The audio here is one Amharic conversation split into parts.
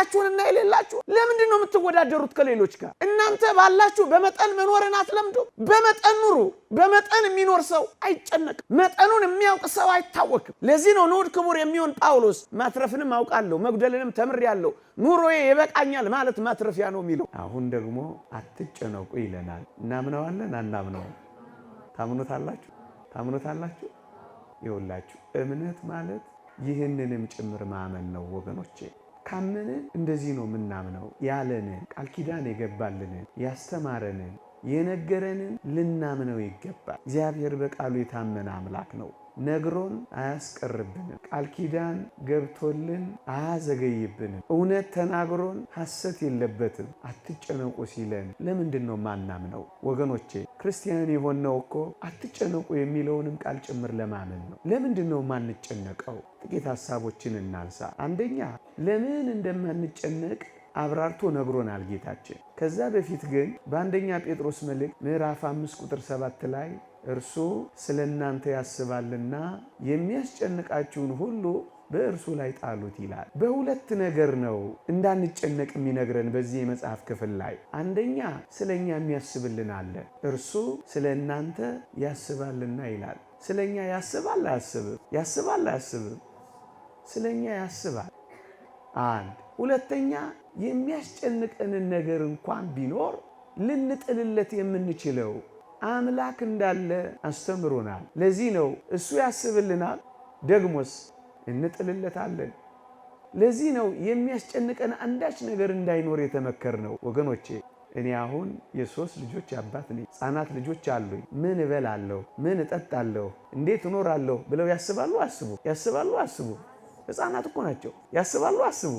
ያላችሁንና የሌላችሁ ለምንድን ነው የምትወዳደሩት ከሌሎች ጋር? እናንተ ባላችሁ በመጠን መኖርን አትለምዱ? በመጠን ኑሩ። በመጠን የሚኖር ሰው አይጨነቅም። መጠኑን የሚያውቅ ሰው አይታወክም። ለዚህ ነው ንዑድ ክቡር የሚሆን ጳውሎስ ማትረፍንም አውቃለሁ መጉደልንም ተምሬያለሁ ኑሮዬ ይበቃኛል ማለት ማትረፊያ ነው የሚለው። አሁን ደግሞ አትጨነቁ ይለናል። እናምነዋለን አናምነው? ታምኑታላችሁ? ታምኑታላችሁ? ይኸውላችሁ እምነት ማለት ይህንንም ጭምር ማመን ነው ወገኖቼ። ካመንን እንደዚህ ነው የምናምነው። ያለንን ቃል ኪዳን የገባልንን ያስተማረንን የነገረንን ልናምነው ይገባል። እግዚአብሔር በቃሉ የታመነ አምላክ ነው። ነግሮን አያስቀርብንም። ቃል ኪዳን ገብቶልን አያዘገይብንም። እውነት ተናግሮን ሐሰት የለበትም። አትጨነቁ ሲለን ለምንድን ነው ማናምነው? ወገኖቼ ክርስቲያን የሆነው እኮ አትጨነቁ የሚለውንም ቃል ጭምር ለማመን ነው። ለምንድን ነው ማንጨነቀው? ጥቂት ሐሳቦችን እናንሳ። አንደኛ ለምን እንደማንጨነቅ አብራርቶ ነግሮናል ጌታችን። ከዛ በፊት ግን በአንደኛ ጴጥሮስ መልእክት ምዕራፍ 5 ቁጥር 7 ላይ እርሱ ስለ እናንተ ያስባልና የሚያስጨንቃችሁን ሁሉ በእርሱ ላይ ጣሉት ይላል። በሁለት ነገር ነው እንዳንጨነቅ የሚነግረን በዚህ የመጽሐፍ ክፍል ላይ። አንደኛ ስለኛ የሚያስብልን አለ። እርሱ ስለ እናንተ ያስባልና ይላል። ስለኛ ያስባል አያስብም? ያስባል አያስብም? ስለኛ ያስባል። አንድ ሁለተኛ የሚያስጨንቀንን ነገር እንኳን ቢኖር ልንጥልለት የምንችለው አምላክ እንዳለ አስተምሮናል። ለዚህ ነው እሱ ያስብልናል፣ ደግሞስ እንጥልለታለን። ለዚህ ነው የሚያስጨንቀን አንዳች ነገር እንዳይኖር የተመከርነው። ወገኖቼ እኔ አሁን የ3 ልጆች አባት ነኝ። ሕፃናት ልጆች አሉኝ። ምን እበላለሁ፣ ምን እጠጣለሁ፣ እንዴት እኖራለሁ ብለው ያስባሉ አስቡ? ያስባሉ አስቡ? ሕፃናት እኮ ናቸው። ያስባሉ አስቡ?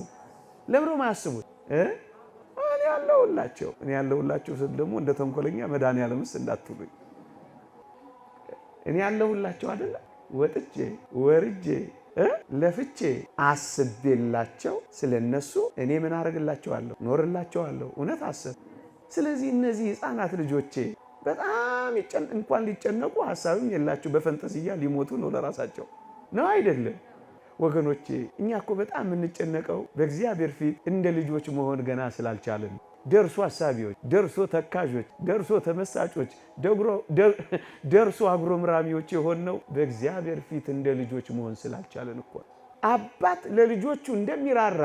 ለምንም አያስቡት። እኔ ያለሁላቸው ስል ደግሞ እንደ ተንኮለኛ መድኃኒዓለምስ እንዳትሉኝ። እኔ ያለሁላቸው አይደለ? ወጥቼ ወርጄ ለፍቼ አስቤላቸው ስለነሱ እኔ ምን አደርግላቸዋለሁ? ኖርላቸዋለሁ። እውነት አስብ። ስለዚህ እነዚህ ሕፃናት ልጆቼ በጣም እንኳን ሊጨነቁ ሐሳብም የላቸው፣ በፈንጠዝያ ሊሞቱ ነው ለራሳቸው ነው አይደለም? ወገኖቼ እኛ እኮ በጣም የምንጨነቀው በእግዚአብሔር ፊት እንደ ልጆች መሆን ገና ስላልቻለን፣ ደርሶ አሳቢዎች፣ ደርሶ ተካዦች፣ ደርሶ ተመሳጮች፣ ደርሶ አጉረምራሚዎች የሆነው በእግዚአብሔር ፊት እንደ ልጆች መሆን ስላልቻለን እኮ። አባት ለልጆቹ እንደሚራራ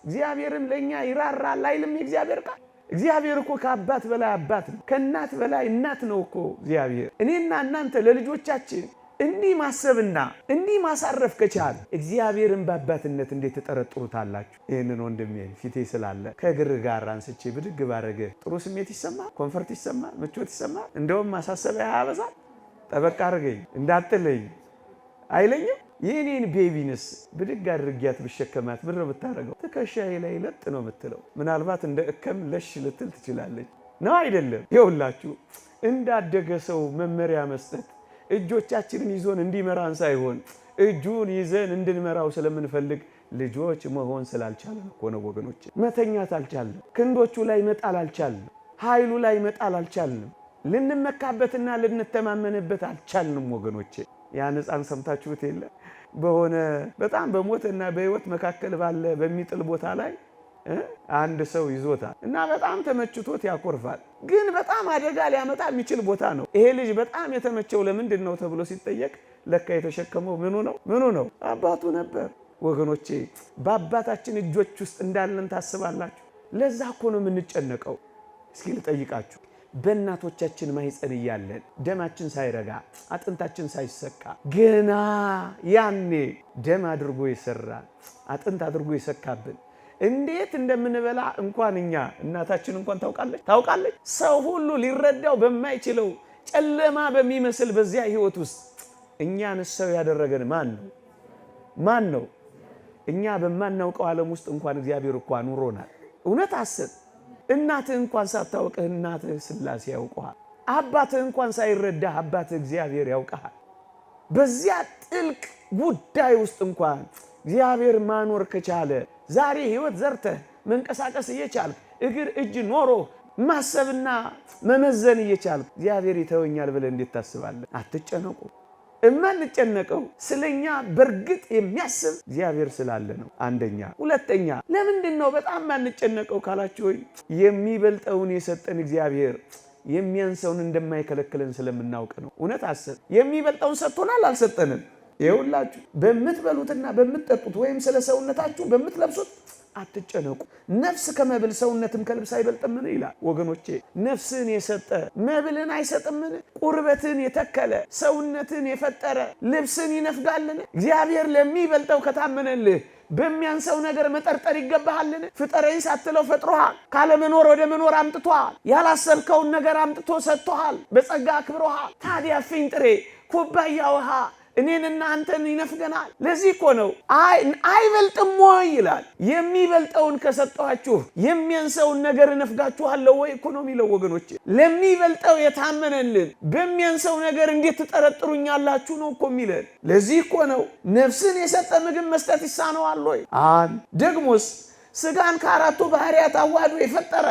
እግዚአብሔርም ለኛ ይራራል አይልም የእግዚአብሔር ቃል? እግዚአብሔር እኮ ከአባት በላይ አባት ነው፣ ከእናት በላይ እናት ነው እኮ እግዚአብሔር። እኔና እናንተ ለልጆቻችን እንዲህ ማሰብና እንዲህ ማሳረፍ ከቻል እግዚአብሔርን በአባትነት እንዴት ተጠረጥሩታላችሁ? ይህንን ወንድሜ ፊቴ ስላለ ከእግር ጋር አንስቼ ብድግ ባረገ ጥሩ ስሜት ይሰማል፣ ኮንፈርት ይሰማል፣ ምቾት ይሰማል። እንደውም ማሳሰቢያ ያበዛል። ጠበቅ አድርገኝ እንዳትለኝ አይለኝም? የኔን ቤቢንስ ብድግ አድርጊያት ብሸከማት ምን ነው የምታደርገው? ትከሻዬ ላይ ለጥ ነው የምትለው። ምናልባት እንደ እከም ለሽ ልትል ትችላለች። ነው አይደለም? ይኸውላችሁ እንዳደገ ሰው መመሪያ መስጠት እጆቻችንን ይዞን እንዲመራን ሳይሆን እጁን ይዘን እንድንመራው ስለምንፈልግ ልጆች መሆን ስላልቻለን እኮ ነው ወገኖች። መተኛት አልቻልንም። ክንዶቹ ላይ መጣል አልቻልንም። ኃይሉ ላይ መጣል አልቻልንም። ልንመካበትና ልንተማመንበት አልቻልንም ወገኖቼ። ያን ሕፃን ሰምታችሁት የለ? በሆነ በጣም በሞትና በሕይወት መካከል ባለ በሚጥል ቦታ ላይ አንድ ሰው ይዞታል እና በጣም ተመችቶት ያኮርፋል። ግን በጣም አደጋ ሊያመጣ የሚችል ቦታ ነው። ይሄ ልጅ በጣም የተመቸው ለምንድን ነው ተብሎ ሲጠየቅ ለካ የተሸከመው ምኑ ነው? አባቱ ነበር። ወገኖቼ በአባታችን እጆች ውስጥ እንዳለን ታስባላችሁ? ለዛ እኮ ነው የምንጨነቀው። እስኪ ልጠይቃችሁ፣ በእናቶቻችን ማህፀን እያለን ደማችን ሳይረጋ አጥንታችን ሳይሰካ ገና ያኔ ደም አድርጎ የሰራን አጥንት አድርጎ የሰካብን እንዴት እንደምንበላ እንኳን እኛ እናታችን እንኳን ታውቃለች። ሰው ሁሉ ሊረዳው በማይችለው ጨለማ በሚመስል በዚያ ህይወት ውስጥ እኛን ሰው ያደረገን ማን ነው? እኛ በማናውቀው ዓለም ውስጥ እንኳን እግዚአብሔር እኮ አኑሮናል። እውነት አስብ። እናትህ እንኳን ሳታውቅህ እናትህ ሥላሴ ያውቀሃል። አባትህ እንኳን ሳይረዳህ አባትህ እግዚአብሔር ያውቀሃል። በዚያ ጥልቅ ጉዳይ ውስጥ እንኳን እግዚአብሔር ማኖር ከቻለ ዛሬ ህይወት ዘርተህ መንቀሳቀስ እየቻልክ እግር እጅ ኖሮ ማሰብና መመዘን እየቻልክ እግዚአብሔር ይተወኛል ብለህ እንዴት ታስባለህ? አትጨነቁ። እማንጨነቀው ስለኛ በርግጥ የሚያስብ እግዚአብሔር ስላለ ነው። አንደኛ። ሁለተኛ ለምንድን ነው በጣም ማንጨነቀው ካላችሁ የሚበልጠውን የሰጠን እግዚአብሔር የሚያንሰውን እንደማይከለክለን ስለምናውቅ ነው። እውነት አስብ። የሚበልጠውን ሰጥቶናል አልሰጠንም? ይኸውላችሁ በምትበሉትና በምትጠጡት ወይም ስለ ሰውነታችሁ በምትለብሱት አትጨነቁ። ነፍስ ከመብል ሰውነትም ከልብስ አይበልጥምን ይላል። ወገኖቼ ነፍስን የሰጠ መብልን አይሰጥምን? ቁርበትን የተከለ ሰውነትን የፈጠረ ልብስን ይነፍጋልን? እግዚአብሔር ለሚበልጠው ከታመነልህ በሚያንሰው ነገር መጠርጠር ይገባሃልን? ፍጠረኝ ሳትለው ፈጥሮሃል። ካለመኖር ወደ መኖር አምጥቶሃል። ያላሰብከውን ነገር አምጥቶ ሰጥቶሃል። በጸጋ አክብሮሃል። ታዲያ ፍኝ ጥሬ ኩባያ ውሃ እኔንና አንተን ይነፍገናል። ለዚህ እኮ ነው አይበልጥም ወይ ይላል። የሚበልጠውን ከሰጠኋችሁ የሚያንሰውን ነገር እነፍጋችኋለሁ ወይ እኮ ነው የሚለው። ወገኖች ለሚበልጠው የታመነልን በሚያንሰው ነገር እንዴት ትጠረጥሩኛላችሁ ነው እኮ የሚለን። ለዚህ እኮ ነው ነፍስን የሰጠ ምግብ መስጠት ይሳነዋል ወይ? ደግሞስ ስጋን ከአራቱ ባህሪያት አዋህዶ የፈጠረ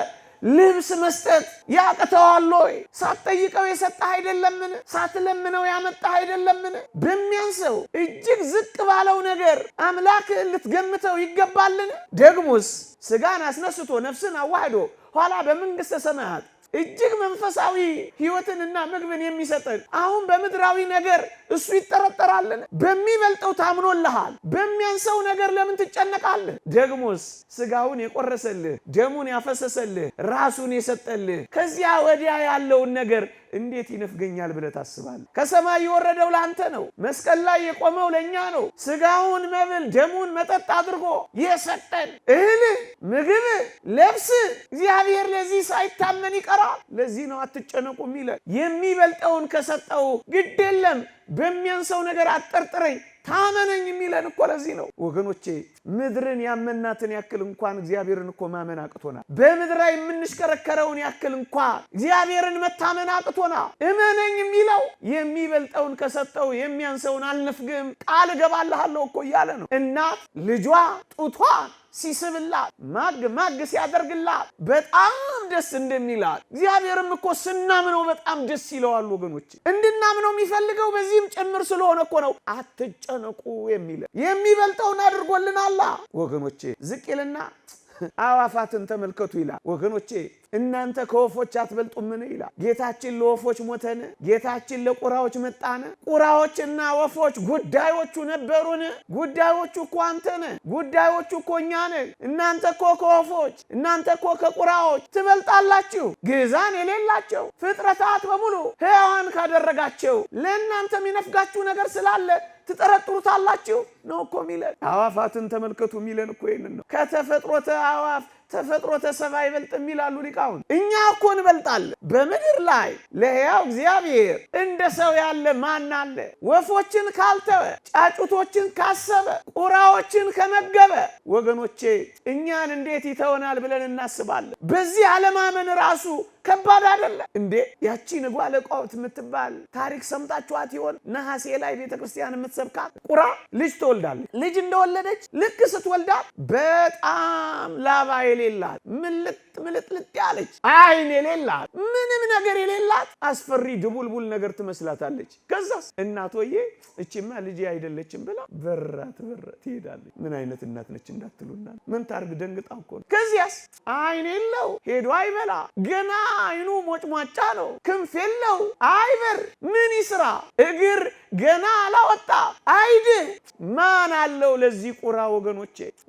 ልብስ መስጠት ያቅተዋል ወይ? ሳትጠይቀው የሰጠህ አይደለምን? ሳትለምነው ያመጣህ አይደለምን? በሚያንሰው እጅግ ዝቅ ባለው ነገር አምላክህን ልትገምተው ይገባልን? ደግሞስ ስጋን አስነስቶ ነፍስን አዋህዶ ኋላ በመንግሥተ ሰማያት እጅግ መንፈሳዊ ሕይወትንና ምግብን የሚሰጠን አሁን በምድራዊ ነገር እሱ ይጠረጠራልን? በሚበልጠው ታምኖልሃል። በሚያንሰው ነገር ለምን ትጨነቃለህ? ደግሞስ ስጋውን የቆረሰልህ ደሙን ያፈሰሰልህ ራሱን የሰጠልህ ከዚያ ወዲያ ያለውን ነገር እንዴት ይነፍገኛል ብለህ ታስባለህ? ከሰማይ የወረደው ለአንተ ነው። መስቀል ላይ የቆመው ለእኛ ነው። ስጋውን መብል ደሙን መጠጥ አድርጎ የሰጠን እህል ምግብ ለብስ እግዚአብሔር ለዚህ ሳይታመን ይቀራል። ለዚህ ነው አትጨነቁ የሚለን። የሚበልጠውን ከሰጠው ግድ የለም በሚያንሰው ነገር አጠርጥረኝ ታመነኝ የሚለን እኮ ለዚህ ነው። ወገኖቼ ምድርን ያመናትን ያክል እንኳን እግዚአብሔርን እኮ ማመን አቅቶናል። በምድር ላይ የምንሽከረከረውን ያክል እንኳን እግዚአብሔርን መታመን አቅቶናል። እመነኝ የሚለው የሚበልጠውን ከሰጠው የሚያንሰውን አልነፍግም ቃል እገባልሃለሁ እኮ እያለ ነው። እናት ልጇ ጡቷን ሲስብላት ማግ ሲያደርግላት በጣም ደስ እንደሚላት እግዚአብሔርም እኮ ስናምነው በጣም ደስ ይለዋል። ወገኖች እንድናምነው የሚፈልገው በዚህም ጭምር ስለሆነ እኮ ነው አትጨነቁ የሚለው። የሚበልጠውን አድርጎልናል። ወገኖቼ ዝቅ ይልና አዋፋትን ተመልከቱ ይላል። ወገኖቼ እናንተ ከወፎች አትበልጡምን ይላል። ጌታችን ለወፎች ሞተን? ጌታችን ለቁራዎች መጣን? ቁራዎችና ወፎች ጉዳዮቹ ነበሩን? ጉዳዮቹ እኮ አንተ ነህ። ጉዳዮቹ እኮ እኛ ነን። እናንተ እኮ ከወፎች እናንተ እኮ ከቁራዎች ትበልጣላችሁ። ግዛን የሌላቸው ፍጥረታት በሙሉ ሕያዋን ካደረጋቸው ለእናንተ የሚነፍጋችሁ ነገር ስላለ ትጠረጥሩታላችሁ ነው እኮ የሚለን። አዋፋትን ተመልከቱ የሚለን እኮ ይህንን ነው። ከተፈጥሮተ አዋፍ ተፈጥሮተ ሰብእ አይበልጥም ይላሉ ሊቃውንት። እኛ እኮ እንበልጣለን። በምድር ላይ ለሕያው እግዚአብሔር እንደ ሰው ያለ ማን አለ? ወፎችን ካልተወ፣ ጫጩቶችን ካሰበ፣ ቁራዎችን ከመገበ ወገኖቼ እኛን እንዴት ይተወናል ብለን እናስባለን። በዚህ አለማመን ራሱ ከባድ አይደለ እንዴ? ያቺ ንጓለ ቋውት የምትባል ታሪክ ሰምታችኋት ይሆን? ነሐሴ ላይ ቤተክርስቲያን የምትሰብካት ቁራ ልጅ ትወልዳለች። ልጅ እንደወለደች ልክ ስትወልዳት በጣም ላባ የሌላት ምልጥልጥ ያለች አይን የሌላት ምንም ነገር የሌላት አስፈሪ ድቡልቡል ነገር ትመስላታለች። ከዛስ እናቶዬ እቺማ ልጅ አይደለችም ብላ በራት ትሄዳለች። ምን አይነት እናት ነች እንዳትሉና ምን ታርግ ደንግጣ እኮ ነው። ከዚያስ አይን የለው ሄዶ አይበላ ገና አይኑ ሞጭሟጫ ነው። ክንፍ የለው አይበር ምን ይስራ? እግር ገና አላወጣ አይድህ ማን አለው ለዚህ ቁራ?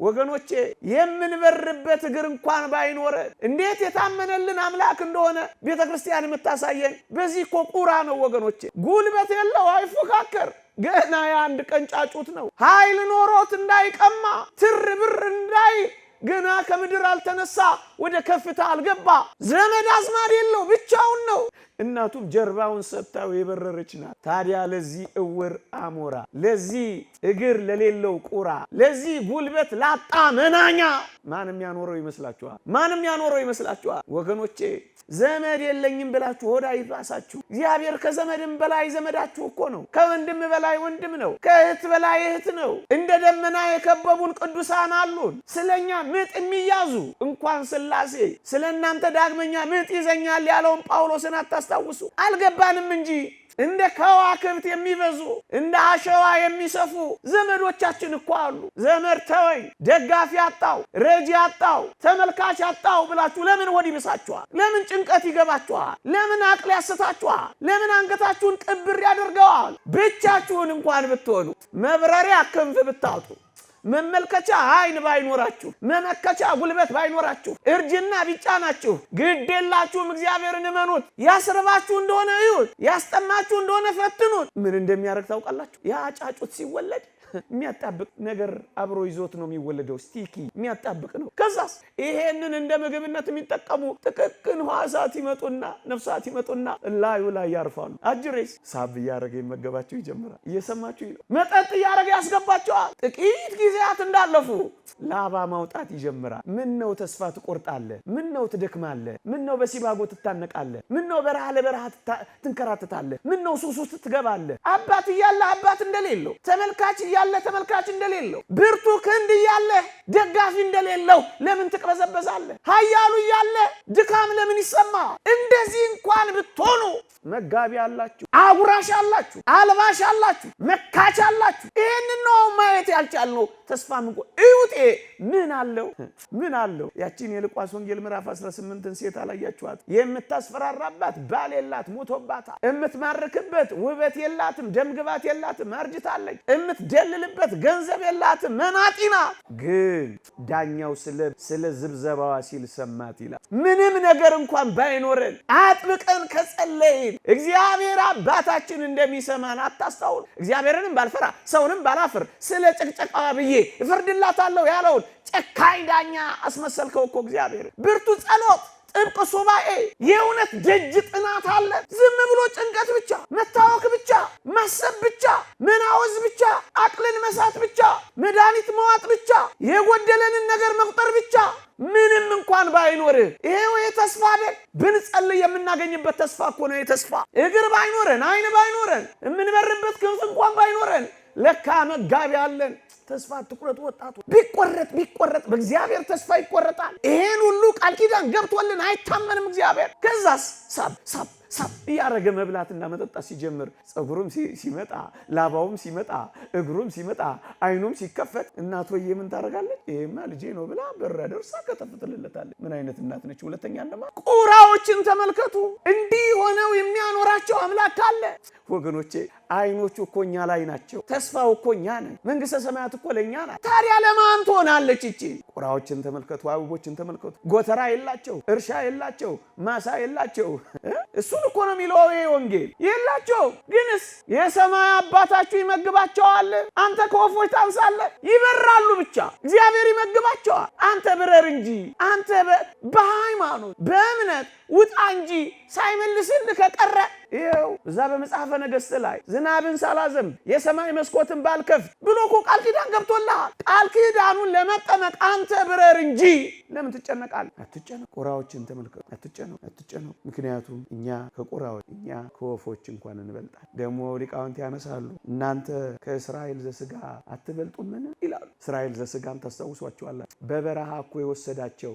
ወገኖቼ የምንበርበት እግር እንኳን ባይኖረ እንዴት የታመነልን አምላክ እንደሆነ ቤተክርስቲያን የምታሳየን በዚህ እኮ ቁራ ነው። ወገኖቼ ጉልበት የለው አይፎካከር ገና የአንድ ቀን ጫጩት ነው። ኃይል ኖሮት እንዳይቀማ ትር ብር እንዳይ ገና ከምድር አልተነሳ ወደ ከፍታ አልገባ ዘመድ አዝማድ የለው ብቻውን ነው። እናቱም ጀርባውን ሰጥታው የበረረች ናት። ታዲያ ለዚህ እውር አሞራ፣ ለዚህ እግር ለሌለው ቁራ፣ ለዚህ ጉልበት ላጣ መናኛ ማንም ያኖረው ይመስላችኋል? ወገኖቼ ዘመድ የለኝም ብላችሁ ሆዳ ይባሳችሁ። እግዚአብሔር ከዘመድም በላይ ዘመዳችሁ እኮ ነው። ከወንድም በላይ ወንድም ነው። ከእህት በላይ እህት ነው። እንደ ደመና የከበቡን ቅዱሳን አሉን። ስለኛ ምጥ የሚያዙ እንኳን ሥላሴ ስለእናንተ ዳግመኛ ምጥ ይዘኛል ያለውን ጳውሎስን አታስታውሱ? አልገባንም እንጂ እንደ ከዋክብት የሚበዙ እንደ አሸዋ የሚሰፉ ዘመዶቻችን እኮ አሉ። ዘመድ ተወኝ፣ ደጋፊ አጣው፣ ረጂ አጣው፣ ተመልካች አጣው ብላችሁ ለምን ሆድ ይብሳችኋል? ለምን ጭንቀት ይገባችኋል? ለምን አቅል ያስታችኋል? ለምን አንገታችሁን ቅብር ያደርገዋል? ብቻችሁን እንኳን ብትሆኑ መብረሪያ ክንፍ ብታጡ መመልከቻ አይን ባይኖራችሁ መመከቻ ጉልበት ባይኖራችሁ እርጅና ቢጫናችሁ ግድ የላችሁም። እግዚአብሔርን እመኑት። ያስርባችሁ እንደሆነ እዩት፣ ያስጠማችሁ እንደሆነ ፈትኑት። ምን እንደሚያደርግ ታውቃላችሁ? ያ ጫጩት ሲወለድ የሚያጣብቅ ነገር አብሮ ይዞት ነው የሚወለደው። ስቲኪ የሚያጣብቅ ነው። ከዛስ ይሄንን እንደ ምግብነት የሚጠቀሙ ጥቅቅን ሕዋሳት ይመጡና ነፍሳት ይመጡና ላዩ ላይ ያርፋሉ። አጅሬስ ሳብ እያደረገ ይመገባቸው ይጀምራል። እየሰማችሁ ነው። መጠጥ እያደረገ ያስገባቸዋል። ጥቂት ጊዜያት እንዳለፉ ላባ ማውጣት ይጀምራል። ምን ነው ተስፋ ትቆርጣለህ? ምን ነው ትደክማለህ? ምን ነው በሲባጎ ትታነቃለህ? ምን ነው በረሃ ለበረሃ ትንከራተታለህ? ምን ነው ሱስ ውስጥ ትገባለህ? አባት እያለ አባት እንደሌለው፣ ተመልካች እያለ ተመልካች እንደሌለው፣ ብርቱ ክንድ እያለ ደጋፊ እንደሌለው ለምን ትቅበዘበዛለህ? ኃያሉ እያለ ድካም ለምን ይሰማል? እንደዚህ እንኳን ብትሆኑ መጋቢ አላችሁ፣ አጉራሽ አላችሁ፣ አልባሽ አላችሁ፣ መካች አላችሁ። ይህንን ነው ማየት ያልቻልነው። ተስፋ ምን እዩቴ ምን አለው? ምን አለው? ያቺን የሉቃስ ወንጌል ምዕራፍ 18ን ሴት አላያችኋት? የምታስፈራራባት ባል የላት ሞቶባታል። የምትማርክበት ውበት የላትም፣ ደምግባት የላትም፣ አርጅታለች። የምትደልልበት ገንዘብ የላትም፣ መናጢ ናት። ግን ዳኛው ስለ ዝብዘባዋ ሲል ሰማት ይላል። ምንም ነገር እንኳን ባይኖረን አጥብቀን ከጸለይን እግዚአብሔር አባታችን እንደሚሰማን አታስታውል? እግዚአብሔርንም ባልፈራ ሰውንም ባላፍር ስለ ጭቅጨቃዋ ብዬ እፈርድላታለሁ ያለውን ጨካኝ ዳኛ አስመሰልከው እኮ እግዚአብሔር። ብርቱ ጸሎት፣ ጥብቅ ሱባኤ፣ የእውነት ደጅ ጥናት አለ። ዝም ብሎ ጭንቀት ብቻ፣ መታወክ ብቻ፣ ማሰብ ብቻ፣ መናወዝ ብቻ፣ አቅልን መሳት ብቻ፣ መድኃኒት መዋጥ ብቻ፣ የጎደለንን ነገር መቁጠር ብቻ። ምንም እንኳን ባይኖርህ ይሄው የተስፋ አይደል? ብንጸልይ የምናገኝበት ተስፋ እኮ ነው። የተስፋ እግር ባይኖረን፣ አይን ባይኖረን፣ የምንበርበት ክንፍ እንኳን ባይኖረን ለካ መጋቢ አለን። ተስፋ አትቁረጡ ወጣቱ። ቢቆረጥ በእግዚአብሔር ተስፋ ይቆረጣል። ይሄን ሁሉ ቃል ኪዳን ገብቶልን አይታመንም እግዚአብሔር። ከዛስ ሳብ እያረገ መብላትና መጠጣት ሲጀምር ጸጉሩም ሲመጣ፣ ላባውም ሲመጣ፣ እግሩም ሲመጣ፣ አይኑም ሲከፈት እናቶዬ ምን ታደርጋለች? ይሄማ ልጄ ነው ብላ በራ ደርሳ ከተፈተለለታለች። ምን አይነት እናት ነች? ሁለተኛ እንደማ ቁራዎችን ተመልከቱ። እንዲህ ሆነው የሚያኖራቸው አምላክ አለ ወገኖቼ። አይኖቹ እኮ እኛ ላይ ናቸው። ተስፋው እኮ እኛ ነን። መንግስተ ሰማያት እኮ ለእኛ ናት። ታዲያ ለማን ትሆናለች እቺ? ቁራዎችን ተመልከቱ፣ አበቦችን ተመልከቱ። ጎተራ የላቸው፣ እርሻ የላቸው፣ ማሳ የላቸው። እሱን እኮ ነው የሚለው ይሄ ወንጌል። የላቸው ግንስ የሰማይ አባታችሁ ይመግባቸዋል። አንተ ከወፎች ታንሳለህ። ይበራሉ ብቻ እግዚአብሔር ይመግባቸዋል። አንተ ብረር እንጂ፣ አንተ በሃይማኖት በእምነት ውጣ እንጂ ሳይመልስልህ ከቀረ ይኸው እዛ በመጽሐፈ ነገሥት ላይ ዝናብን ሳላዘንብ የሰማይ መስኮትን ባልከፍት ብሎ እኮ ቃል ኪዳን ገብቶልሃል። ቃል ኪዳኑን ለመጠመቅ አንተ ብረር እንጂ ለምን ትጨነቃለህ? አትጨነቅ። ቁራዎችን ተመልከቱ። አትጨነቁ። ምክንያቱም እኛ ከቁራዎች እኛ ከወፎች እንኳን እንበልጣል። ደግሞ ሊቃውንት ያነሳሉ፣ እናንተ ከእስራኤል ዘስጋ አትበልጡምን ይላሉ። እስራኤል ዘስጋን ታስታውሷቸዋላችሁ። በበረሃ እኮ የወሰዳቸው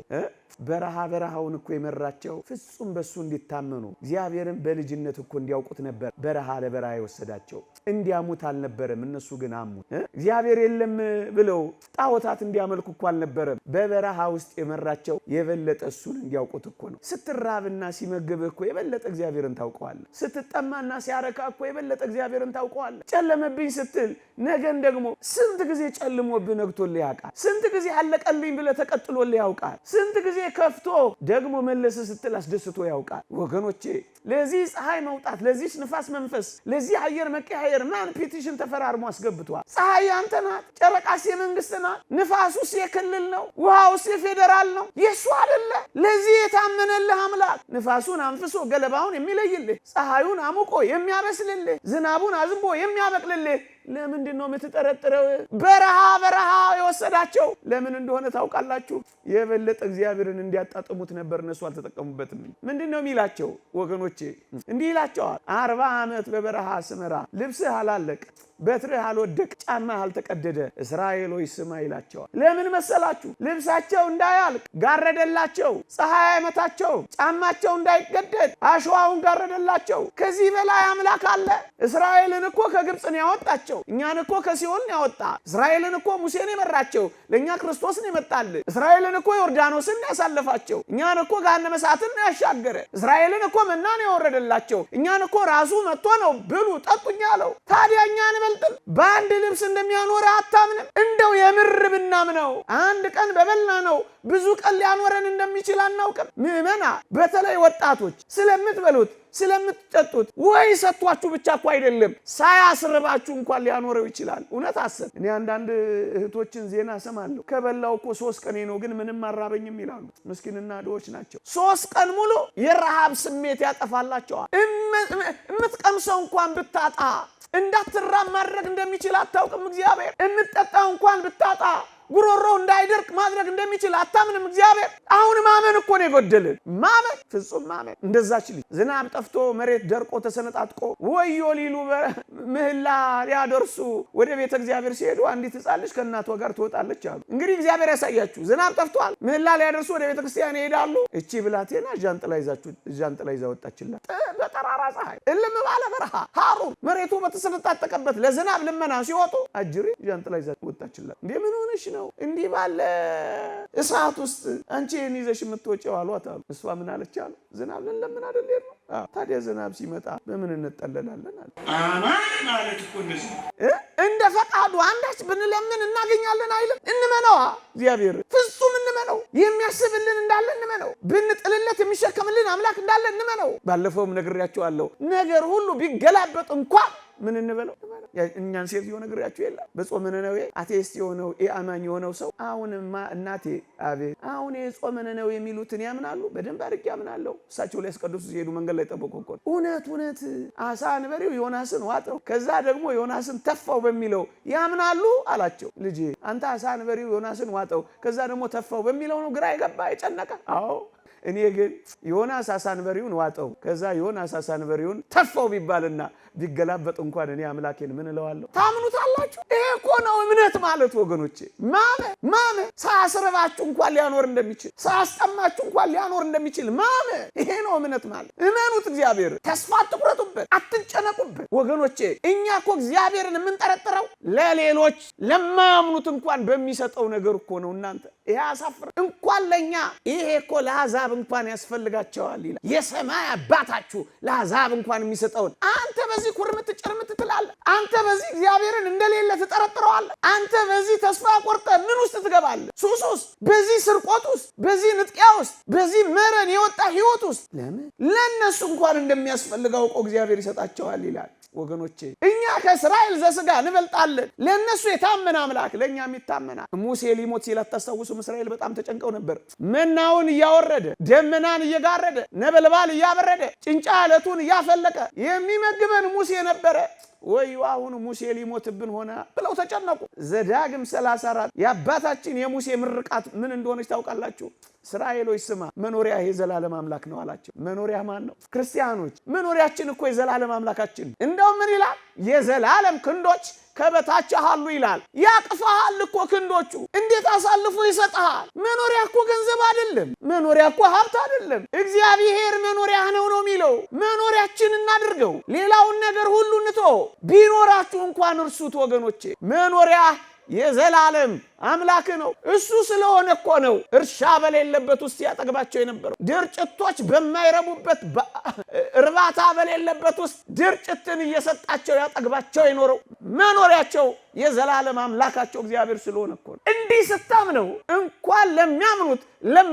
በረሃውን እኮ የመራቸው ፍጹም በሱ እንዲታመኑ እግዚአብሔርን በልጅነት እኮ እንዲያውቁት ነበር በረሃ ለበረሃ የወሰዳቸው። እንዲያሙት አልነበረም። እነሱ ግን አሙት። እግዚአብሔር የለም ብለው ጣዖታት እንዲያመልኩ እኮ አልነበረም። በበረሃ ውስጥ የመራቸው የበለጠ እሱን እንዲያውቁት እኮ ነው። ስትራብና ሲመግብህ እኮ የበለጠ እግዚአብሔርን ታውቀዋለህ። ስትጠማና ሲያረካ እኮ የበለጠ እግዚአብሔርን ታውቀዋለህ። ጨለመብኝ ስትል ነገን ደግሞ ስንት ጊዜ ጨልሞብህ ነግቶልህ ያውቃል። ስንት ጊዜ አለቀልኝ ብለህ ተቀጥሎልህ ያውቃል። ስንት ጊዜ ከፍቶ ደግሞ መለስ ስትል አስደስቶ ያውቃል። ወገኖቼ ለዚህ ፀሐይ መውጣት፣ ለዚህ ንፋስ መንፈስ፣ ለዚህ አየር መቀያየር ማን ፔቲሽን ተፈራርሞ አስገብቷል? ፀሐይ አንተ ናት። ጨረቃስ የመንግስት ናት። ንፋሱስ የክልል ነው። ውሃውስ የፌዴራል ነው። የሱ አይደለ? ለዚህ የታመነልህ አምላክ ንፋሱን አንፍሶ ገለባውን የሚለይልህ፣ ፀሐዩን አሙቆ የሚያበስልልህ፣ ዝናቡን አዝንቦ የሚያበቅልልህ ለምንድን ነው የምትጠረጥረው? በረሃ የወሰዳቸው ለምን እንደሆነ ታውቃላችሁ? የበለጠ እግዚአብሔርን እንዲያጣጥሙት ነበር። እነሱ አልተጠቀሙበትም። ምንድን ነው የሚላቸው ወገኖቼ? እንዲህ ይላቸዋል፣ 40 ዓመት በበረሃ ስመራ ልብስህ አላለቅ፣ በትርህ አልወደቅ፣ ጫማህ አልተቀደደ፣ እስራኤል ሆይ ስማ ይላቸዋል። ለምን መሰላችሁ? ልብሳቸው እንዳያልቅ ጋረደላቸው፣ ፀሐይ አይመታቸው፣ ጫማቸው እንዳይቀደድ አሸዋውን ጋረደላቸው። ከዚህ በላይ አምላክ አለ? እስራኤልን እኮ ከግብፅን ያወጣቸው፣ እኛን እኮ ከሲኦል ያወጣ፣ እስራኤልን እኮ ሙሴን የመራቸው፣ ለእኛ ክርስቶስን የመጣልን፣ እስራኤልን እኮ ዮርዳኖስን ያሳለፋቸው፣ እኛን እኮ ገሃነመ እሳትን ያሻገረ፣ እስራኤልን እኮ መናን ያወረደላቸው፣ እኛን እኮ ራሱ መጥቶ ነው ብሉ ጠጡኛ አለው። ታዲያ እኛን በልጥን በአንድ ልብስ እንደሚያኖረ አታምንም? እንደው የምር ብናምነው አንድ ቀን በበላ ነው ብዙ ቀን ሊያኖረን እንደሚችል አናውቅም? ምዕመና በተለይ ወጣቶች ስለምትበሉት ስለምትጠጡት ወይ ሰጥቷችሁ ብቻ እኮ አይደለም ሳያስርባችሁ እንኳን ሊያኖረው ይችላል። እውነት አሰብ። እኔ አንዳንድ እህቶችን ዜና ሰማለሁ። ከበላው እኮ 3 ቀኔ ነው ግን ምንም አራበኝም ይላሉ። ምስኪንና ድሆች ናቸው። 3 ቀን ሙሉ የረሃብ ስሜት ያጠፋላቸዋል። እምትቀምሰው እንኳን ብታጣ እንዳትራብ ማድረግ እንደሚችል አታውቅም እግዚአብሔር? እምትጠጣው እንኳን ብታጣ ጉሮሮ እንዳይደርቅ ማድረግ እንደሚችል አታምንም እግዚአብሔር? አሁን ማመን እኮ ነው የጎደልን። ማመን፣ ፍጹም ማመን። እንደዛች ልጅ ዝናብ ጠፍቶ መሬት ደርቆ ተሰነጣጥቆ ወዮ ሊሉ ምህላ ሊያደርሱ ወደ ቤተ እግዚአብሔር ሲሄዱ አንዲት ሕፃን ልጅ ከእናቷ ጋር ትወጣለች አሉ። እንግዲህ እግዚአብሔር ያሳያችሁ። ዝናብ ጠፍቷል፣ ምህላ ሊያደርሱ ወደ ቤተ ክርስቲያን ይሄዳሉ። እቺ ብላቴና ጃንጥላ ይዛ ወጣችላት። በጠራራ ፀሐይ እልም ባለ በረሃ ሐሩር መሬቱ በተሰነጣጠቀበት ለዝናብ ልመና ሲወጡ አጅሪ ጃንጥላ ይዛ ወጣችላት። እንዴ ምን ሆነሽ ነው እንዲህ ባለ እሳት ውስጥ አንቺን ይዘሽ የምትወጪው አሏት አሉ። እሷ ምን አለች አሉ? ዝናብ ለምን አይደል ነው? ታዲያ ዝናብ ሲመጣ በምን እንጠለላለን አለ። አማን ማለት እኮ እንደዚህ እንደ ፈቃዱ አንዳች ብንለምን እናገኛለን አይልም? እንመነዋ እግዚአብሔር ፍጹም እንመነው። የሚያስብልን እንዳለ እንመነው። ብንጥልለት የሚሸከምልን አምላክ እንዳለ እንመነው። ባለፈውም ነግሬያችኋለሁ። ነገር ሁሉ ቢገላበጥ እንኳን ምን እንበለው? እኛን ሴትዮ ነግሬያችሁ የለ በጾመ ነነዌ አቴስት የሆነው ኢአማኝ የሆነው ሰው አሁንማ እናቴ አቤት አሁን የጾመ ነነዌ የሚሉትን ያምናሉ። በደንብ አድርጌ ያምናለሁ። እሳቸው ላይ ያስቀድሱ ሲሄዱ መንገድ ላይ ጠበቁ እኮ እውነት አሳ አንበሪው ዮናስን ዋጠው ከዛ ደግሞ ዮናስን ተፋው በሚለው ያምናሉ አላቸው። ልጄ አንተ አሳ አንበሪው ዮናስን ዋጠው ከዛ ደግሞ ተፋው በሚለው ነው ግራ የገባ የጨነቀ? አዎ እኔ ግን ዮናስ አሳ አንበሪውን ዋጠው ከዛ ዮናስ አሳ አንበሪውን ተፋው ቢባልና ቢገላበጥ እንኳን እኔ አምላኬን ምን እለዋለሁ? ታምኑታላችሁ? ይሄ እኮ ነው እምነት ማለት ወገኖቼ። ማመን ሳያስርባችሁ እንኳን ሊያኖር እንደሚችል ሳያስጠማችሁ እንኳን ሊያኖር እንደሚችል ማመን፣ ይሄ ነው እምነት ማለት። እመኑት እግዚአብሔር። ተስፋ አትቁረጡበት፣ አትጨነቁበት ወገኖቼ። እኛ እኮ እግዚአብሔርን የምንጠረጥረው ለሌሎች ለማያምኑት እንኳን በሚሰጠው ነገር እኮ ነው። እናንተ ይሄ አሳፍር እንኳን ለኛ ይሄ እኮ ለአሕዛብ እንኳን ያስፈልጋቸዋል ይላል። የሰማይ አባታችሁ ለአሕዛብ እንኳን የሚሰጠውን አንተ በዚህ ኩርምት ጭርምት ትላለህ። አንተ በዚህ እግዚአብሔርን እንደሌለ ትጠረጥረዋለህ። አንተ በዚህ ተስፋ ቆርጠህ ምን ውስጥ ትገባለህ? ሱስ ውስጥ፣ በዚህ ስርቆት ውስጥ፣ በዚህ ንጥቂያ ውስጥ፣ በዚህ መረን የወጣ ህይወት ውስጥ። ለምን? ለነሱ እንኳን እንደሚያስፈልገው እኮ እግዚአብሔር ይሰጣቸዋል ይላል። ወገኖቼ እኛ ከእስራኤል ዘስጋ እንበልጣለን። ለነሱ የታመነ አምላክ ለኛም ይታመናል። ሙሴ ሊሞት ሲል አታስታውሱም? እስራኤል በጣም ተጨንቀው ነበር። መናውን እያወረደ ደመናን እየጋረደ ነበልባል እያበረደ ጭንጫ አለቱን እያፈለቀ የሚመግበን ሙሴ ነበረ። ወይ አሁን ሙሴ ሊሞትብን ሆነ ብለው ተጨነቁ። ዘዳግም 34 የአባታችን የሙሴ ምርቃት ምን እንደሆነች ታውቃላችሁ? እስራኤሎች ስማ መኖሪያ የዘላለም አምላክ ነው አላቸው። መኖሪያ ማን ነው? ክርስቲያኖች መኖሪያችን እኮ የዘላለም አምላካችን። እንደው ምን ይላል? የዘላለም ክንዶች ከበታች አሉ ይላል። ያቅፋል እኮ ክንዶቹ። እንዴት አሳልፎ ይሰጣል? መኖሪያ እኮ ገንዘብ አይደለም። መኖሪያ እኮ ሀብት አይደለም። እግዚአብሔር መኖሪያ ነው የሚለው። መኖሪያችን እናድርገው፣ ሌላውን ነገር ሁሉ እንቶ ቢኖራችሁ እንኳን እርሱት ወገኖቼ። መኖሪያ የዘላለም አምላክ ነው። እሱ ስለሆነ እኮ ነው እርሻ በሌለበት ውስጥ ያጠግባቸው የነበረው። ድርጭቶች በማይረቡበት እርባታ በሌለበት ውስጥ ድርጭትን እየሰጣቸው ያጠግባቸው የኖረው መኖሪያቸው የዘላለም አምላካቸው እግዚአብሔር ስለሆነ እኮ ነው። እንዲህ ስታምነው እንኳን ለሚያምኑት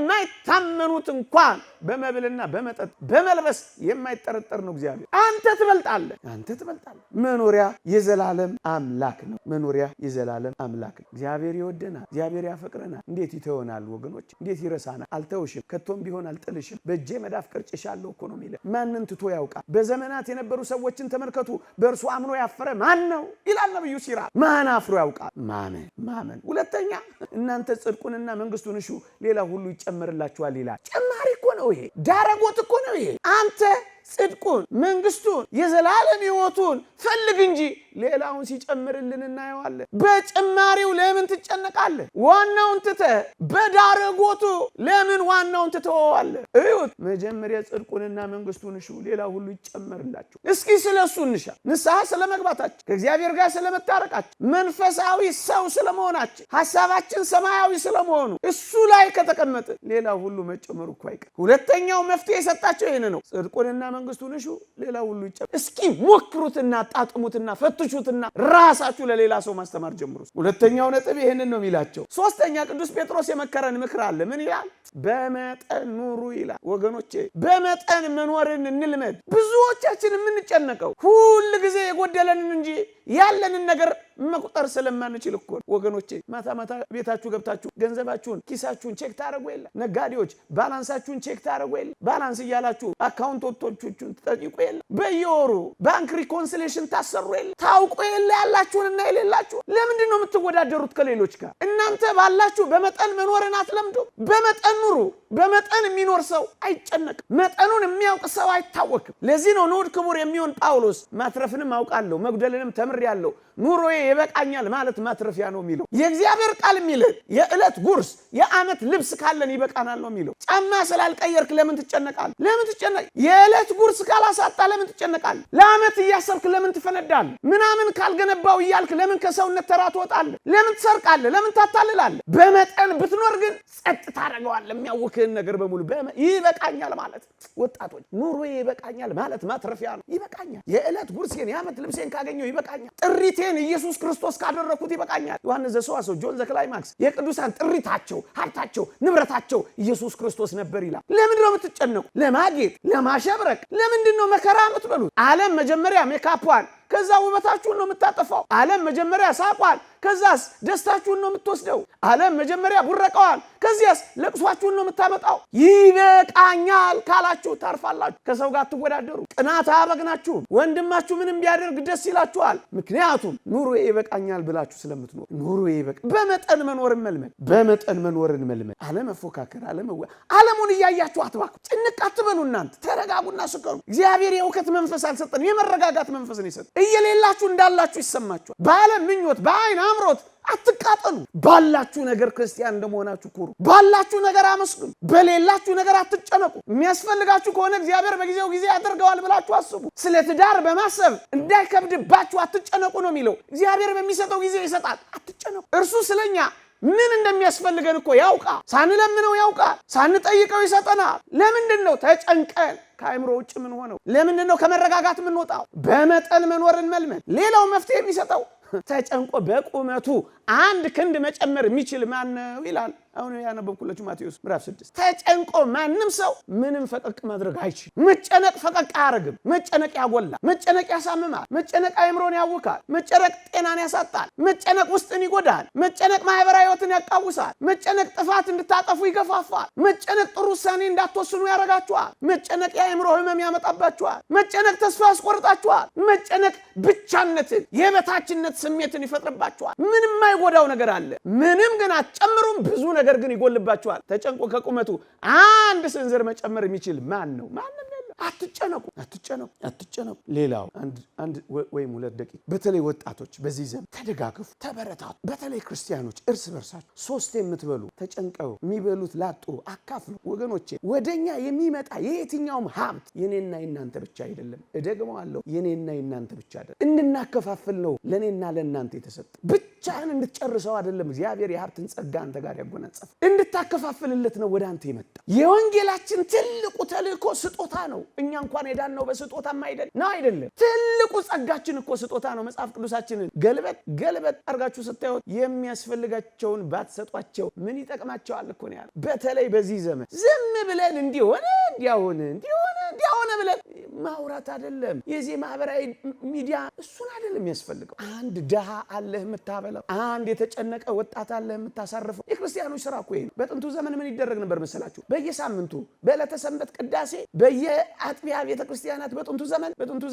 ለማይታመኑት እንኳን በመብልና በመጠጥ በመልበስ የማይጠረጠር ነው እግዚአብሔር። አንተ ትበልጣለህ። መኖሪያ የዘላለም አምላክ ነው። መኖሪያ የዘላለም አምላክ ነው። እግዚአብሔር ይወደናል። እግዚአብሔር ያፈቅረናል። እንዴት ይተወናል ወገኖች? እንዴት ይረሳናል? አልተውሽም፣ ከቶም ቢሆን አልጥልሽም፣ በእጄ መዳፍ ቀርጬሻለሁ እኮ ነው የሚለው። ማንን ትቶ ያውቃል? በዘመናት የነበሩ ሰዎችን ተመልከቱ። በእርሱ አምኖ ያፈረ ማን ነው ይላል ነብዩ ሲራክ። ማን አፍሮ ያውቃል? ማመን። ሁለተኛ እናንተ ጽድቁንና መንግስቱን እሹ ሌላ ሁሉ ይጨመርላችኋል ይላል። ጨማሪ እኮ ነው ይሄ። ዳረጎት እኮ ነው ይሄ። አንተ ጽድቁን መንግስቱን የዘላለም ሕይወቱን ፈልግ እንጂ ሌላውን ሲጨምርልን እናየዋለን። በጭማሪው ለምን ትጨነቃለህ? ዋናውን ትተህ በዳረጎቱ ለምን ዋናውን ትተዋለህ? እዩት፣ መጀመሪያ ጽድቁንና መንግስቱን እሹ፣ ሌላ ሁሉ ይጨመርላችሁ። እስኪ ስለሱ እንሻ። ንስሐ ስለመግባታችን፣ ከእግዚአብሔር ጋር ስለመታረቃችን፣ መንፈሳዊ ሰው ስለመሆናችን፣ ሐሳባችን ሰማያዊ ስለመሆኑ እሱ ላይ ከተቀመጠ ሌላ ሁሉ መጨመሩ እኮ አይቀር። ሁለተኛው መፍትሄ የሰጣቸው ይሄን ነው። ጽድቁንና መንግስቱን እሹ፣ ሌላ ሁሉ ይጨመር። እስኪ ሞክሩትና ጣጥሙትና ፈትሹትና ራሳችሁ ለሌላ ሰው ማስተማር ጀምሩ። ሁለተኛው ነጥብ ይሄንን ነው የሚላቸው። ሶስተኛ ቅዱስ ጴጥሮስ የመከረን ምክር አለ። ምን ይላል? በመጠን ኑሩ ይላል። ወገኖቼ በመጠን መኖርን እንልመድ። ብዙዎቻችን የምንጨነቀው ሁሉ ጊዜ የጎደለንን እንጂ ያለንን ነገር መቁጠር ስለማንችል እኮ ወገኖቼ። ማታ ማታ ቤታችሁ ገብታችሁ ገንዘባችሁን ኪሳችሁን ቼክ ታረጉ የለ? ነጋዴዎች ባላንሳችሁን ቼክ ታረጉ የለ? ባላንስ እያላችሁ አካውንቶቻችሁን ተጠይቁ የለ? በየወሩ ባንክ ሪኮንሲሌሽን ታሰሩ የለ? ታውቁ የለ ያላችሁንና የሌላችሁ? ለምንድን ነው የምትወዳደሩት ከሌሎች ጋር? እናንተ ባላችሁ በመጠን መኖርን አትለምዱ? በመጠን ኑሩ። በመጠን የሚኖር ሰው አይጨነቅም። መጠኑን የሚያውቅ ሰው አይታወክም። ለዚህ ነው ንዑድ ክቡር የሚሆን ጳውሎስ ማትረፍንም አውቃለሁ መጉደልንም ተምሬያለሁ ኑሮዬ ይበቃኛል ማለት ማትረፊያ ነው የሚለው። የእግዚአብሔር ቃል የሚለው የዕለት ጉርስ የዓመት ልብስ ካለን ይበቃናል ነው የሚለው። ጫማ ስላልቀየርክ ለምን ትጨነቃለህ? ለምን ትጨነቅ? የዕለት ጉርስ ካላሳጣ ለምን ትጨነቃለህ? ለዓመት እያሰብክ ለምን ትፈነዳለህ? ምናምን ካልገነባው እያልክ ለምን ከሰውነት ተራ ትወጣለህ? ለምን ትሰርቃለህ? ለምን ታታልላለህ? በመጠን ብትኖር ግን ጸጥ ታደርገዋለህ የሚያውክህን ነገር በሙሉ። ይበቃኛል ማለት ወጣቶች ኑሮዬ ይበቃኛል ማለት ማትረፊያ ነው። ይበቃኛል፣ የዕለት ጉርሴን የዓመት ልብሴን ካገኘው ይበቃኛል፣ ጥሪቴን ኢየሱስ ክርስቶስ ካደረኩት ይበቃኛል። ዮሐንስ ዘሰዋስው፣ ጆን ዘክላይማክስ የቅዱሳን ጥሪታቸው ሀብታቸው ንብረታቸው ኢየሱስ ክርስቶስ ነበር ይላል። ለምንድን ነው የምትጨነቁ? ለማጌጥ ለማሸብረቅ? ለምንድን ነው መከራ የምትበሉት? ዓለም መጀመሪያ ሜካፑን ከዛ ውበታችሁን ነው የምታጠፋው። ዓለም መጀመሪያ ሳቋል፣ ከዛስ ደስታችሁን ነው የምትወስደው። ዓለም መጀመሪያ ቡረቀዋል፣ ከዚያስ ለቅሷችሁን ነው የምታመጣው። ይበቃኛል ካላችሁ ታርፋላችሁ። ከሰው ጋር ትወዳደሩ። ቅናት አያበግናችሁ። ወንድማችሁ ምንም ቢያደርግ ደስ ይላችኋል። ምክንያቱም ኑሮዬ ይበቃኛል ብላችሁ ስለምትኖር። ኑሮዬ ይበቃ። በመጠን መኖርን መልመድ። በመጠን መኖርን መልመድ። አለመፎካከር፣ ዓለሙን እያያችሁ አትባኩ። ጭንቅ አትበሉ። እናንተ ተረጋጉና ስከሩ። እግዚአብሔር የእውከት መንፈስ አልሰጠን፣ የመረጋጋት መንፈስን ይሰጥ። እየሌላችሁ እንዳላችሁ ይሰማችኋል። በዓለም ምኞት በአይን አምሮት አትቃጠሉ። ባላችሁ ነገር ክርስቲያን እንደመሆናችሁ ኩሩ። ባላችሁ ነገር አመስግኑ። በሌላችሁ ነገር አትጨነቁ። የሚያስፈልጋችሁ ከሆነ እግዚአብሔር በጊዜው ጊዜ ያደርገዋል ብላችሁ አስቡ። ስለ ትዳር በማሰብ እንዳይከብድባችሁ አትጨነቁ ነው የሚለው። እግዚአብሔር በሚሰጠው ጊዜ ይሰጣል። አትጨነቁ። እርሱ ስለኛ ምን እንደሚያስፈልገን እኮ ያውቃል። ሳንለምነው ያውቃል። ሳንጠይቀው ይሰጠናል። ለምንድን ነው ተጨንቀን ከአእምሮ ውጭ ምን ሆነው? ለምንድን ነው ከመረጋጋት ምን ወጣው? በመጠን መኖርን መልመድ። ሌላው መፍትሄ የሚሰጠው ተጨንቆ በቁመቱ አንድ ክንድ መጨመር የሚችል ማን ነው ይላል። አሁን ያነበብኩላችሁ ማቴዎስ ምዕራፍ 6። ተጨንቆ ማንም ሰው ምንም ፈቀቅ ማድረግ አይችልም። መጨነቅ ፈቀቅ አያረግም። መጨነቅ ያጎላል። መጨነቅ ያሳምማል። መጨነቅ አእምሮን ያውካል። መጨነቅ ጤናን ያሳጣል። መጨነቅ ውስጥን ይጎዳል። መጨነቅ ማህበራዊ ሕይወትን ያቃውሳል። መጨነቅ ጥፋት እንድታጠፉ ይገፋፋል። መጨነቅ ጥሩ ውሳኔ እንዳትወስኑ ያረጋችኋል። መጨነቅ የአእምሮ ህመም ያመጣባችኋል። መጨነቅ ተስፋ ያስቆርጣችኋል። መጨነቅ ብቻነትን የበታችነት ስሜትን ይፈጥርባችኋል። ምንም የማይጎዳው ነገር አለ። ምንም ግን አትጨምሩም። ብዙ ነገር ግን ይጎልባችኋል። ተጨንቆ ከቁመቱ አንድ ስንዝር መጨመር የሚችል ማን ነው? ማንም የለም። አትጨነቁ፣ አትጨነቁ፣ አትጨነቁ። ሌላው አንድ ወይም ሁለት ደቂቃ በተለይ ወጣቶች በዚህ ዘመን ተደጋግፉ፣ ተበረታቱ። በተለይ ክርስቲያኖች እርስ በርሳችሁ ሶስት የምትበሉ ተጨንቀው የሚበሉት ላጡ አካፍሉ። ወገኖቼ ወደኛ የሚመጣ የየትኛውም ሀብት የኔና የናንተ ብቻ አይደለም። እደግመዋለሁ፣ የኔና የናንተ ብቻ አይደለም። እንድናከፋፍል ነው ለኔና ለናንተ የተሰጠ። ብቻህን እንድትጨርሰው አይደለም። እግዚአብሔር የሀብትን ጸጋ አንተ ጋር ያጎናጸፈ እንድታከፋፍልለት ነው ወደ አንተ የመጣ። የወንጌላችን ትልቁ ተልእኮ ስጦታ ነው። እኛ እንኳን ሄዳነው በስጦታም አይደለም። ትልቁ ጸጋችን እኮ ስጦታ ነው። መጽሐፍ ቅዱሳችንን ገልበጥ አርጋችሁ ስታዩት የሚያስፈልጋቸውን ባትሰጧቸው ምን ይጠቅማቸዋል እኮ ነው ያለው። በተለይ በዚህ ዘመን ዝም ብለን እንዲሆነ ብለን ማውራት አይደለም። የዚህ ማህበራዊ ሚዲያ እሱን አይደለም የሚያስፈልገው። አንድ ደሃ አለህ የምታበላው፣ አንድ የተጨነቀ ወጣት አለህ የምታሳርፈው። የክርስቲያኖች ስራ እኮ ይሄ ነው። በጥንቱ ዘመን ምን ይደረግ ነበር መሰላችሁ? በየሳምንቱ በዕለተ ሰንበት ቅዳሴ በየአጥቢያ ቤተክርስቲያናት በጥንቱ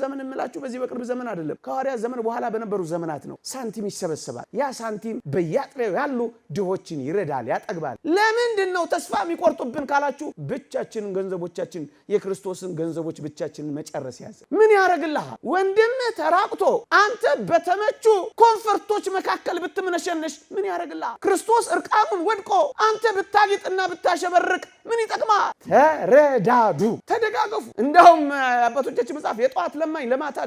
ዘመን እምላችሁ በዚህ በቅርብ ዘመን አይደለም፣ ከሐዋርያት ዘመን በኋላ በነበሩ ዘመናት ነው። ሳንቲም ይሰበሰባል። ያ ሳንቲም በየአጥቢያው ያሉ ድሆችን ይረዳል፣ ያጠግባል። ለምንድን ነው ተስፋ የሚቆርጡብን ካላችሁ፣ ብቻችንን ገንዘቦቻችን የክርስቶስን ገንዘቦች ቤተሰቦች ብቻችንን መጨረስ ያዘ። ምን ያረግልሃል? ወንድምህ ተራቅቶ አንተ በተመቹ ኮንፈርቶች መካከል ብትምነሸነሽ ምን ያረግልሃል? ክርስቶስ እርቃኑን ወድቆ አንተ ብታጊጥና ብታሸበርቅ ምን ይጠቅማል? ተረዳዱ፣ ተደጋገፉ። እንደውም አባቶቻችን መጽሐፍ የጧት ለማኝ ለማታ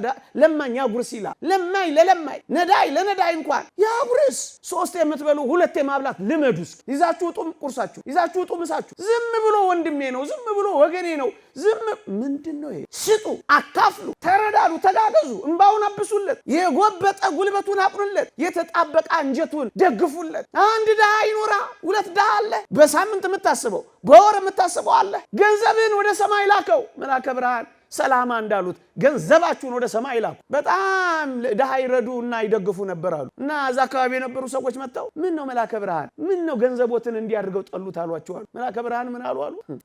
ለማኝ ያጉርስ ይላል። ለማኝ ለለማኝ ነዳይ ለነዳይ እንኳን ያጉርስ። 3 የምትበሉ 2 የማብላት ልመዱ። እስኪ ይዛችሁ ውጡ ቁርሳችሁ፣ ይዛችሁ ውጡ ምሳችሁ። ዝም ብሎ ወንድሜ ነው፣ ዝም ብሎ ወገኔ ነው፣ ዝም ምንድነው ይሄ? ስጡ፣ አካፍሉ፣ ተረዳዱ፣ ተጋገዙ። እንባውን አብሱለት፣ የጎበጠ ጉልበቱን አቁኑለት፣ የተጣበቀ አንጀቱን ደግፉለት። አንድ ድሃ ይኖራ፣ 2 ድሃ አለ። በሳምንት የምታስበው በወር የምታስበው አለ። ገንዘብን ወደ ሰማይ ላከው። መልአከ ብርሃን ሰላማ እንዳሉት ገንዘባችሁን ወደ ሰማይ ላኩ። በጣም ድሃ ይረዱና ይደግፉ ነበር አሉ። እና እዛ አካባቢ የነበሩ ሰዎች መጣው ምን ነው መልአከ ብርሃን ምን ነው ገንዘቦትን እንዲያድርገው ጠሉት አሏቸው አሉ። መልአከ ብርሃን ምን አሉ?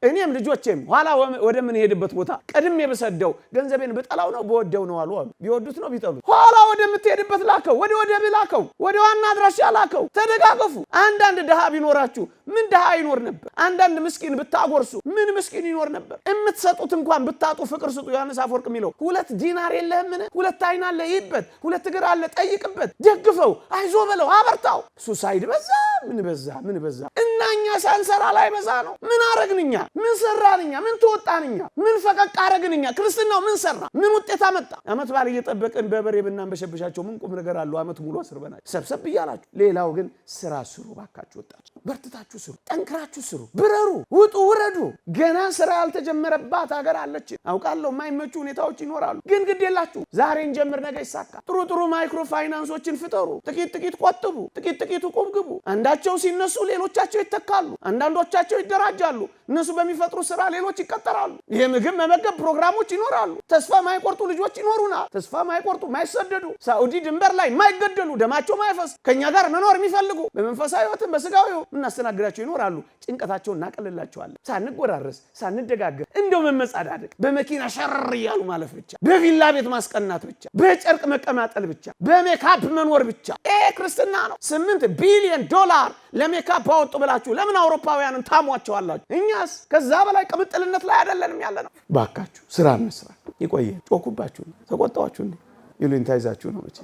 እኔም ልጆቼም ኋላ ወደ ምን ሄድበት ቦታ ቀድሜ በሰደው ገንዘቤን በጠላው ነው በወደው ነው አሉ። ቢወዱት ነው ቢጠሉት ኋላ ወደ ምትሄድበት ላከው፣ ወደ ላከው፣ ወደ ዋና አድራሻ ላከው። ተደጋገፉ። አንዳንድ ድሃ ቢኖራችሁ ምን ድሃ ይኖር ነበር? አንዳንድ ምስኪን ብታጎርሱ ምን ምስኪን ይኖር ነበር? እምትሰጡት እንኳን ብታጡ ፍቅር ስጡ። ዮሐንስ አፈወርቅ የሚለው 2 ዲናር የለህምን? 2 አይን አለ ይበት፣ 2 እግር አለ ጠይቅበት፣ ደግፈው፣ አይዞ በለው፣ አበርታው። ሱሳይድ በዛ ምን በዛ። እናኛ ሳንሰራ ላይ በዛ ነው። ምን አረግንኛ? ምን ሰራንኛ? ምን ተወጣንኛ? ምን ፈቀቅ አረግንኛ? ክርስትናው ምን ሰራ? ምን ውጤት አመጣ? አመት ባል እየጠበቅን በበሬ ብናንበሸብሻቸው ምን ቁም ነገር አለው? አመት ሙሉ አስርበናቸው ሰብሰብ እያላችሁ። ሌላው ግን ስራ ስሩ ባካችሁ። ወጣችሁ በርትታችሁ ስሩ፣ ጠንክራችሁ ስሩ፣ ብረሩ፣ ውጡ፣ ውረዱ። ገና ስራ ያልተጀመረባት ሀገር አለች አውቃለሁ። የማይመቹ ሁኔታዎች ይኖራሉ፣ ግን ግድ የላችሁ። ዛሬ እንጀምር፣ ነገ ይሳካል። ጥሩ ማይክሮ ፋይናንሶችን ፍጠሩ። ጥቂት ቆጥቡ፣ ጥቂት ቁም ግቡ። አንዳቸው ሲነሱ ሌሎቻቸው ይተካሉ። አንዳንዶቻቸው ይደራጃሉ። እነሱ በሚፈጥሩ ስራ ሌሎች ይቀጠራሉ። የምግብ መመገብ ፕሮግራሞች ይኖራሉ። ተስፋ ማይቆርጡ ልጆች ይኖሩናል። ተስፋ ማይቆርጡ፣ ማይሰደዱ፣ ሳኡዲ ድንበር ላይ ማይገደሉ፣ ደማቸው ማይፈስ ከኛ ጋር መኖር የሚፈልጉ በመንፈሳዊ ህይወትም በስጋዊ እናስተናግዳቸው ይኖራሉ። ጭንቀታቸውን እናቀልላቸዋለን። ሳንጎራረስ፣ ሳንደጋገፍ፣ እንደው መመጻዳደቅ፣ በመኪና ሸር እያሉ ማለፍ ብቻ፣ በቪላ ቤት ማስቀናት ብቻ፣ በጨርቅ መቀማጠል ብቻ፣ በሜካፕ መኖር ብቻ። ይሄ ክርስትና ነው። $8 ቢሊዮን ለሜካፕ አወጡ ብላችሁ ለምን አውሮፓውያንን ታሟቸዋላችሁ? እኛስ ከዛ በላይ ቅምጥልነት ላይ አይደለንም ያለ ነው። ባካችሁ ስራ እንስራ። ይቆየ ጮኩባችሁ፣ ተቆጣዋችሁ፣ ይሉኝታ ይዛችሁ ነው መቼ